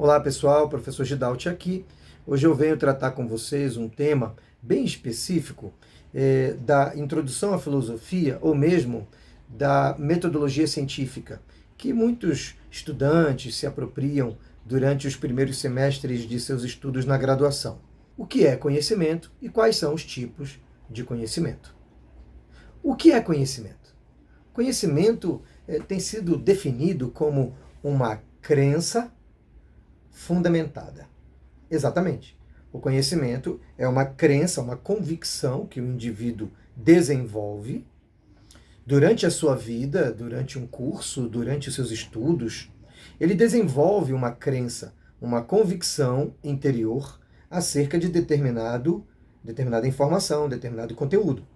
Olá pessoal, professor Gidalt aqui. Hoje eu venho tratar com vocês um tema bem específico da introdução à filosofia ou mesmo da metodologia científica, que muitos estudantes se apropriam durante os primeiros semestres de seus estudos na graduação. O que é conhecimento e quais são os tipos de conhecimento? O que é conhecimento? Conhecimento tem sido definido como uma crença fundamentada. Exatamente. O conhecimento é uma crença, uma convicção que o indivíduo desenvolve durante a sua vida, durante um curso, durante os seus estudos. Ele desenvolve uma crença, uma convicção interior acerca de determinada informação, determinado conteúdo.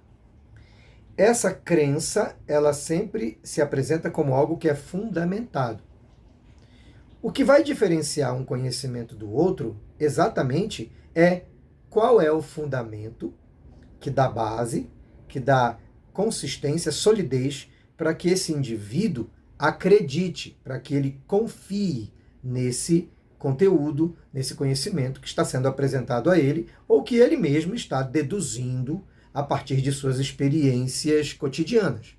Essa crença, ela sempre se apresenta como algo que é fundamentado. O que vai diferenciar um conhecimento do outro, exatamente, é qual é o fundamento que dá base, que dá consistência, solidez, para que esse indivíduo acredite, para que ele confie nesse conteúdo, nesse conhecimento que está sendo apresentado a ele, ou que ele mesmo está deduzindo a partir de suas experiências cotidianas.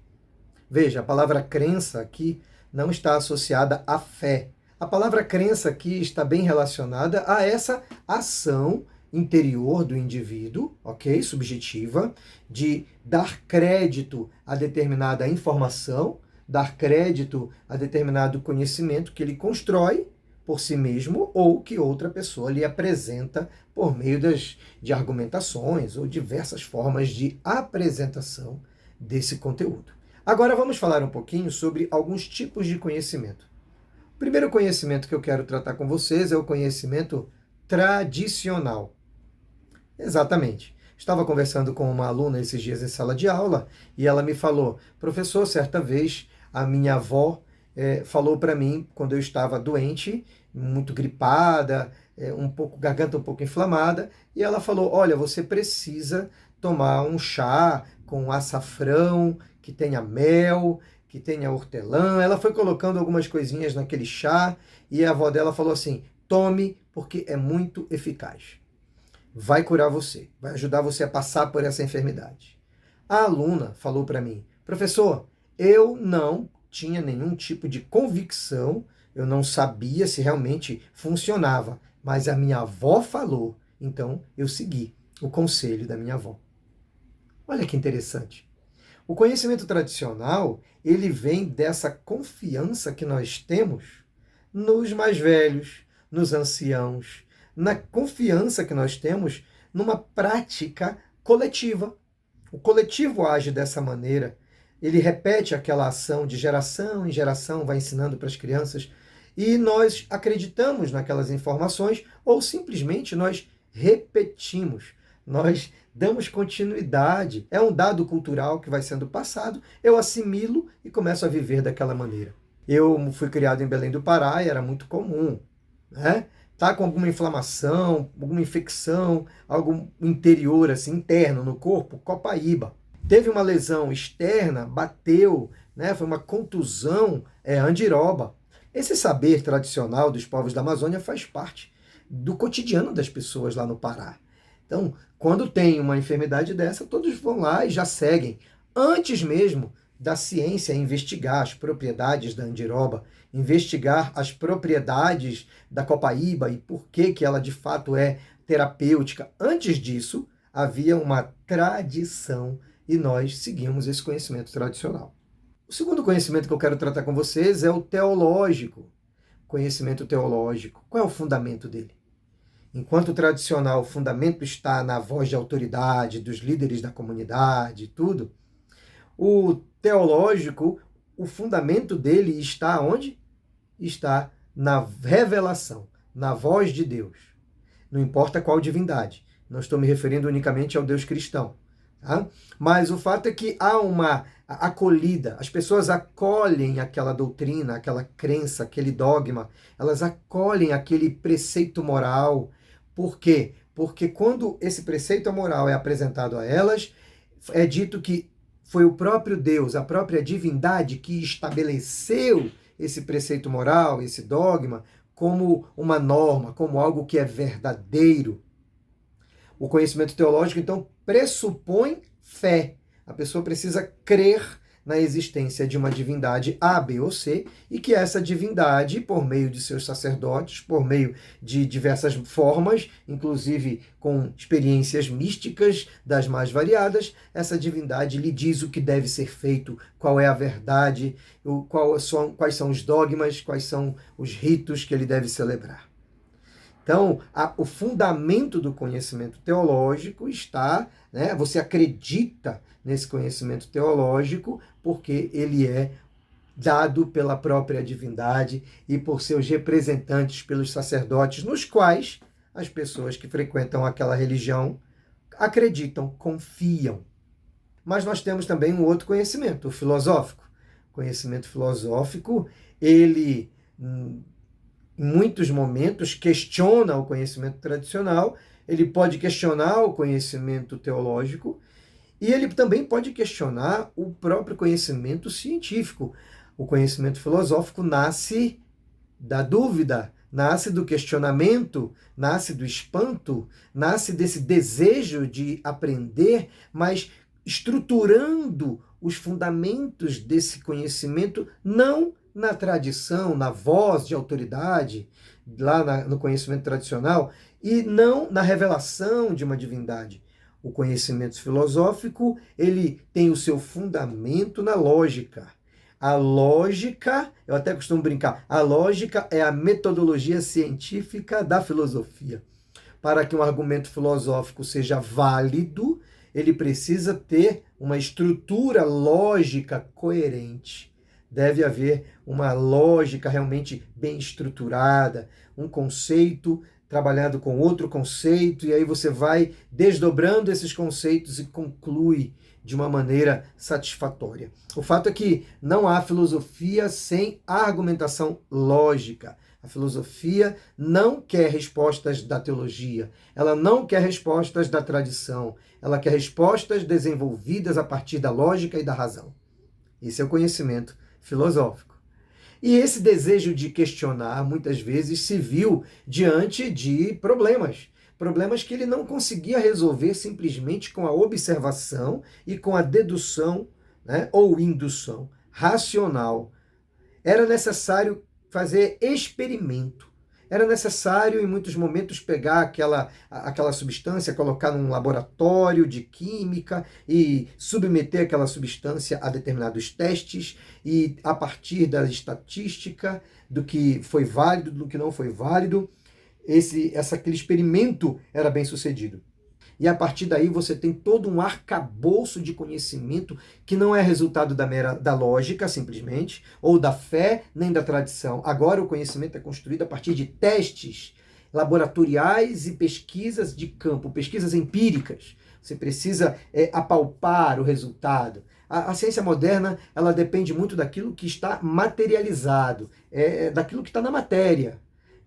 Veja, a palavra crença aqui não está associada à fé. A palavra crença aqui está bem relacionada a essa ação interior do indivíduo, ok? Subjetiva, de dar crédito a determinada informação, dar crédito a determinado conhecimento que ele constrói por si mesmo ou que outra pessoa lhe apresenta por meio de argumentações ou diversas formas de apresentação desse conteúdo. Agora vamos falar um pouquinho sobre alguns tipos de conhecimento. O primeiro conhecimento que eu quero tratar com vocês é o conhecimento tradicional. Exatamente. Estava conversando com uma aluna esses dias em sala de aula e ela me falou: professor, certa vez a minha avó falou para mim, quando eu estava doente, muito gripada, garganta um pouco inflamada, e ela falou: olha, você precisa tomar um chá com açafrão, que tenha mel, que tenha hortelã. Ela foi colocando algumas coisinhas naquele chá e a avó dela falou assim: tome, porque é muito eficaz. Vai curar você, vai ajudar você a passar por essa enfermidade. A aluna falou para mim: professor, eu não tinha nenhum tipo de convicção, eu não sabia se realmente funcionava, mas a minha avó falou, então eu segui o conselho da minha avó. Olha que interessante. O conhecimento tradicional, ele vem dessa confiança que nós temos nos mais velhos, nos anciãos, na confiança que nós temos numa prática coletiva. O coletivo age dessa maneira, ele repete aquela ação de geração em geração, vai ensinando para as crianças, e nós acreditamos naquelas informações ou simplesmente nós repetimos, nós damos continuidade. É um dado cultural que vai sendo passado, eu assimilo e começo a viver daquela maneira. Eu fui criado em Belém do Pará e era muito comum, né? Tá com alguma inflamação, alguma infecção, algo interior, assim, interno no corpo, copaíba. Teve uma lesão externa, bateu, né? Foi uma contusão, andiroba. Esse saber tradicional dos povos da Amazônia faz parte do cotidiano das pessoas lá no Pará. Então, quando tem uma enfermidade dessa, todos vão lá e já seguem. Antes mesmo da ciência investigar as propriedades da andiroba, investigar as propriedades da copaíba e por que ela de fato é terapêutica. Antes disso, havia uma tradição e nós seguimos esse conhecimento tradicional. O segundo conhecimento que eu quero tratar com vocês é o teológico. Conhecimento teológico. Qual é o fundamento dele? Enquanto o tradicional, o fundamento está na voz de autoridade, dos líderes da comunidade, tudo, o teológico, o fundamento dele está onde? Está na revelação, na voz de Deus. Não importa qual divindade. Não estou me referindo unicamente ao Deus cristão. Tá? Mas o fato é que há uma acolhida. As pessoas acolhem aquela doutrina, aquela crença, aquele dogma. Elas acolhem aquele preceito moral. Por quê? Porque quando esse preceito moral é apresentado a elas, é dito que foi o próprio Deus, a própria divindade que estabeleceu esse preceito moral, esse dogma, como uma norma, como algo que é verdadeiro. O conhecimento teológico, então, pressupõe fé. A pessoa precisa crer na existência de uma divindade A, B ou C, e que essa divindade, por meio de seus sacerdotes, por meio de diversas formas, inclusive com experiências místicas das mais variadas, essa divindade lhe diz o que deve ser feito, qual é a verdade, quais são os dogmas, quais são os ritos que ele deve celebrar. Então, o fundamento do conhecimento teológico está, né, você acredita nesse conhecimento teológico porque ele é dado pela própria divindade e por seus representantes, pelos sacerdotes, nos quais as pessoas que frequentam aquela religião acreditam, confiam. Mas nós temos também um outro conhecimento, o filosófico. O conhecimento filosófico, ele em muitos momentos, questiona o conhecimento tradicional, ele pode questionar o conhecimento teológico e ele também pode questionar o próprio conhecimento científico. O conhecimento filosófico nasce da dúvida, nasce do questionamento, nasce do espanto, nasce desse desejo de aprender, mas estruturando os fundamentos desse conhecimento não na tradição, na voz de autoridade, lá no conhecimento tradicional, e não na revelação de uma divindade. O conhecimento filosófico, ele tem o seu fundamento na lógica. A lógica, eu até costumo brincar, a lógica é a metodologia científica da filosofia. Para que um argumento filosófico seja válido, ele precisa ter uma estrutura lógica coerente. Deve haver uma lógica realmente bem estruturada, um conceito trabalhado com outro conceito, e aí você vai desdobrando esses conceitos e conclui de uma maneira satisfatória. O fato é que não há filosofia sem argumentação lógica. A filosofia não quer respostas da teologia, ela não quer respostas da tradição, ela quer respostas desenvolvidas a partir da lógica e da razão. Esse é o conhecimento filosófico. E esse desejo de questionar, muitas vezes, se viu diante de problemas. Problemas que ele não conseguia resolver simplesmente com a observação e com a dedução, né, ou indução racional. Era necessário fazer experimento. Era necessário, em muitos momentos, pegar aquela substância, colocar num laboratório de química e submeter aquela substância a determinados testes e, a partir da estatística, do que foi válido, do que não foi válido, aquele experimento era bem sucedido. E a partir daí você tem todo um arcabouço de conhecimento que não é resultado da lógica, simplesmente, ou da fé, nem da tradição. Agora o conhecimento é construído a partir de testes laboratoriais e pesquisas de campo, pesquisas empíricas. Você precisa apalpar o resultado. A ciência moderna, ela depende muito daquilo que está materializado, daquilo que está na matéria.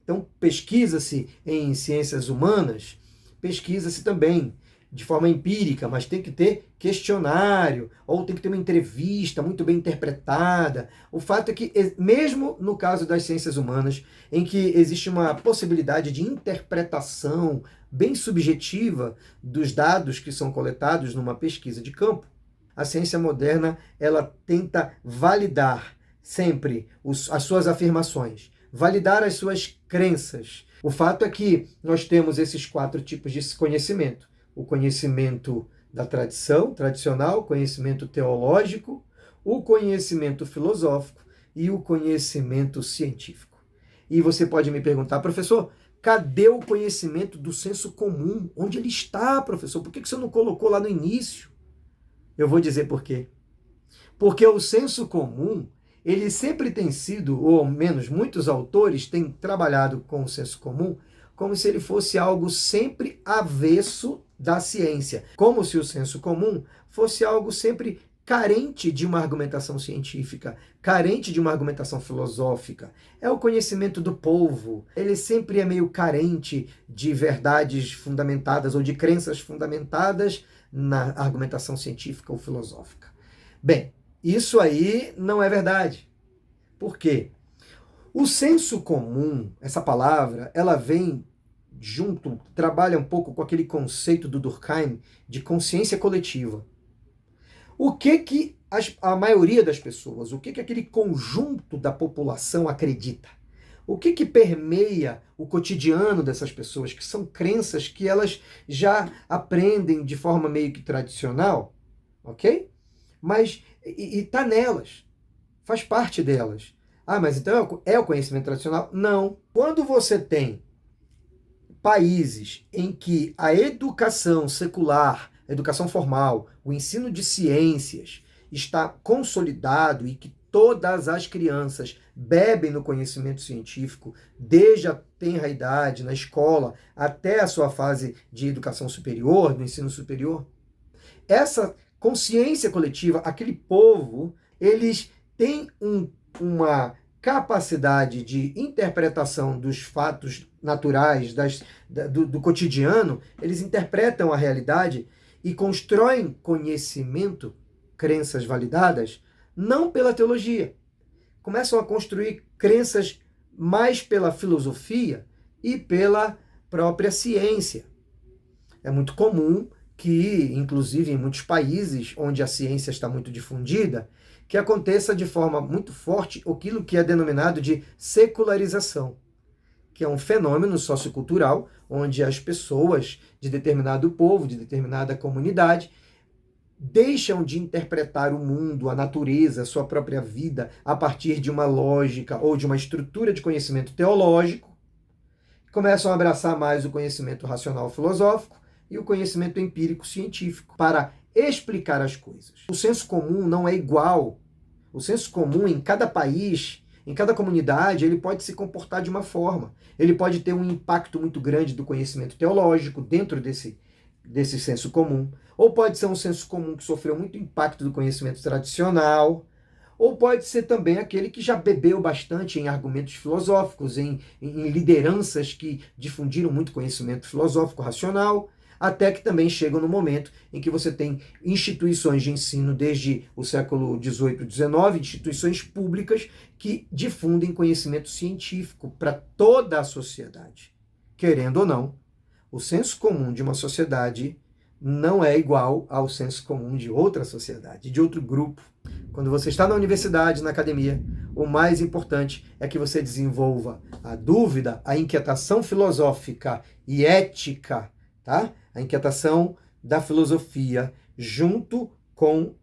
Então, pesquisa-se em ciências humanas, pesquisa-se também de forma empírica, mas tem que ter questionário, ou tem que ter uma entrevista muito bem interpretada. O fato é que, mesmo no caso das ciências humanas, em que existe uma possibilidade de interpretação bem subjetiva dos dados que são coletados numa pesquisa de campo, a ciência moderna, ela tenta validar sempre as suas afirmações, validar as suas crenças. O fato é que nós temos esses 4 tipos de conhecimento. O conhecimento da tradição, tradicional, conhecimento teológico, o conhecimento filosófico e o conhecimento científico. E você pode me perguntar, professor, cadê o conhecimento do senso comum? Onde ele está, professor? Por que você não colocou lá no início? Eu vou dizer por quê. Porque o senso comum, ele sempre tem sido, ou ao menos muitos autores têm trabalhado com o senso comum, como se ele fosse algo sempre avesso da ciência. Como se o senso comum fosse algo sempre carente de uma argumentação científica, carente de uma argumentação filosófica. É o conhecimento do povo. Ele sempre é meio carente de verdades fundamentadas ou de crenças fundamentadas na argumentação científica ou filosófica. Bem, isso aí não é verdade. Por quê? O senso comum, essa palavra, ela vem junto, trabalha um pouco com aquele conceito do Durkheim de consciência coletiva. O que a maioria das pessoas, o que aquele conjunto da população acredita? O que permeia o cotidiano dessas pessoas, que são crenças que elas já aprendem de forma meio que tradicional, ok? Mas está nelas, faz parte delas. Ah, mas então é o conhecimento tradicional? Não. Quando você tem países em que a educação secular, a educação formal, o ensino de ciências está consolidado e que todas as crianças bebem no conhecimento científico desde a tenra idade, na escola, até a sua fase de educação superior, do ensino superior, essa consciência coletiva, aquele povo, eles têm uma capacidade de interpretação dos fatos naturais, do cotidiano, eles interpretam a realidade e constroem conhecimento, crenças validadas, não pela teologia. Começam a construir crenças mais pela filosofia e pela própria ciência. É muito comum que, inclusive em muitos países onde a ciência está muito difundida, que aconteça de forma muito forte aquilo que é denominado de secularização, que é um fenômeno sociocultural onde as pessoas de determinado povo, de determinada comunidade, deixam de interpretar o mundo, a natureza, a sua própria vida, a partir de uma lógica ou de uma estrutura de conhecimento teológico, começam a abraçar mais o conhecimento racional filosófico e o conhecimento empírico científico para explicar as coisas. O senso comum não é igual. O senso comum em cada país, em cada comunidade, ele pode se comportar de uma forma. Ele pode ter um impacto muito grande do conhecimento teológico dentro desse senso comum. Ou pode ser um senso comum que sofreu muito impacto do conhecimento tradicional. Ou pode ser também aquele que já bebeu bastante em argumentos filosóficos, em lideranças que difundiram muito conhecimento filosófico racional, até que também chegam no momento em que você tem instituições de ensino desde o século XVIII, XIX, instituições públicas que difundem conhecimento científico para toda a sociedade. Querendo ou não, o senso comum de uma sociedade não é igual ao senso comum de outra sociedade, de outro grupo. Quando você está na universidade, na academia, o mais importante é que você desenvolva a dúvida, a inquietação filosófica e ética, tá? A inquietação da filosofia junto com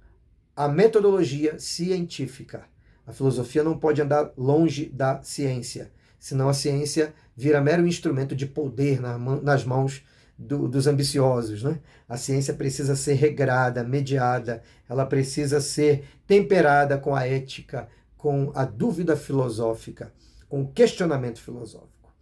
a metodologia científica. A filosofia não pode andar longe da ciência, senão a ciência vira mero instrumento de poder nas mãos dos ambiciosos, né? A ciência precisa ser regrada, mediada, ela precisa ser temperada com a ética, com a dúvida filosófica, com o questionamento filosófico.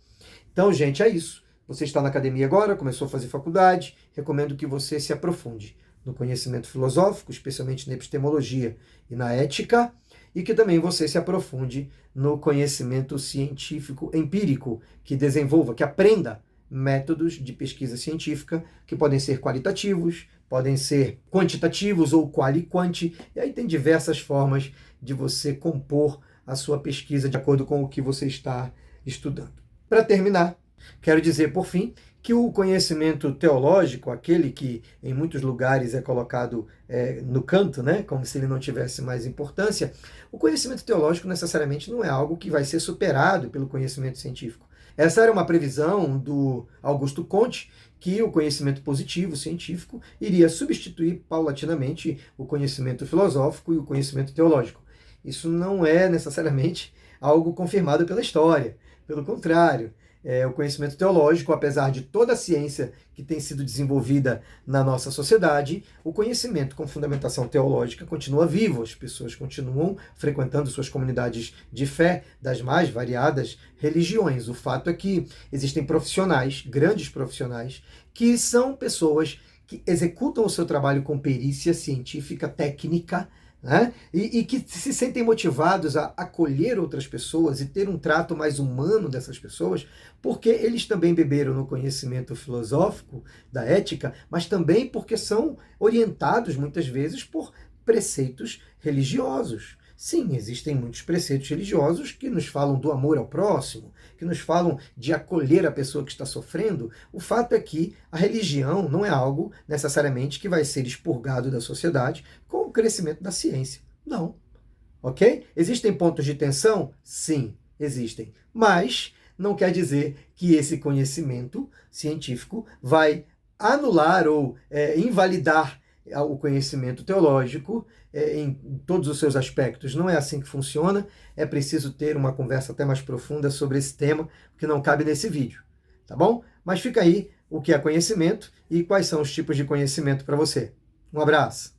Então, gente, é isso. Você está na academia agora, começou a fazer faculdade, recomendo que você se aprofunde no conhecimento filosófico, especialmente na epistemologia e na ética, e que também você se aprofunde no conhecimento científico empírico, que desenvolva, que aprenda métodos de pesquisa científica que podem ser qualitativos, podem ser quantitativos ou quali-quanti, e aí tem diversas formas de você compor a sua pesquisa de acordo com o que você está estudando. Para terminar, quero dizer, por fim, que o conhecimento teológico, aquele que em muitos lugares é colocado no canto, né, como se ele não tivesse mais importância, o conhecimento teológico necessariamente não é algo que vai ser superado pelo conhecimento científico. Essa era uma previsão do Augusto Comte, que o conhecimento positivo, científico, iria substituir paulatinamente o conhecimento filosófico e o conhecimento teológico. Isso não é necessariamente algo confirmado pela história. Pelo contrário, o conhecimento teológico, apesar de toda a ciência que tem sido desenvolvida na nossa sociedade, o conhecimento com fundamentação teológica continua vivo, as pessoas continuam frequentando suas comunidades de fé das mais variadas religiões. O fato é que existem profissionais, grandes profissionais, que são pessoas que executam o seu trabalho com perícia científica, técnica, né? E que se sentem motivados a acolher outras pessoas e ter um trato mais humano dessas pessoas, porque eles também beberam no conhecimento filosófico, da ética, mas também porque são orientados muitas vezes por preceitos religiosos. Sim, existem muitos preceitos religiosos que nos falam do amor ao próximo, que nos falam de acolher a pessoa que está sofrendo. O fato é que a religião não é algo necessariamente que vai ser expurgado da sociedade com o crescimento da ciência. Não. Ok? Existem pontos de tensão? Sim, existem. Mas não quer dizer que esse conhecimento científico vai anular ou invalidar o conhecimento teológico em todos os seus aspectos. Não é assim que funciona. É preciso ter uma conversa até mais profunda sobre esse tema, que não cabe nesse vídeo. Tá bom? Mas fica aí o que é conhecimento e quais são os tipos de conhecimento para você. Um abraço.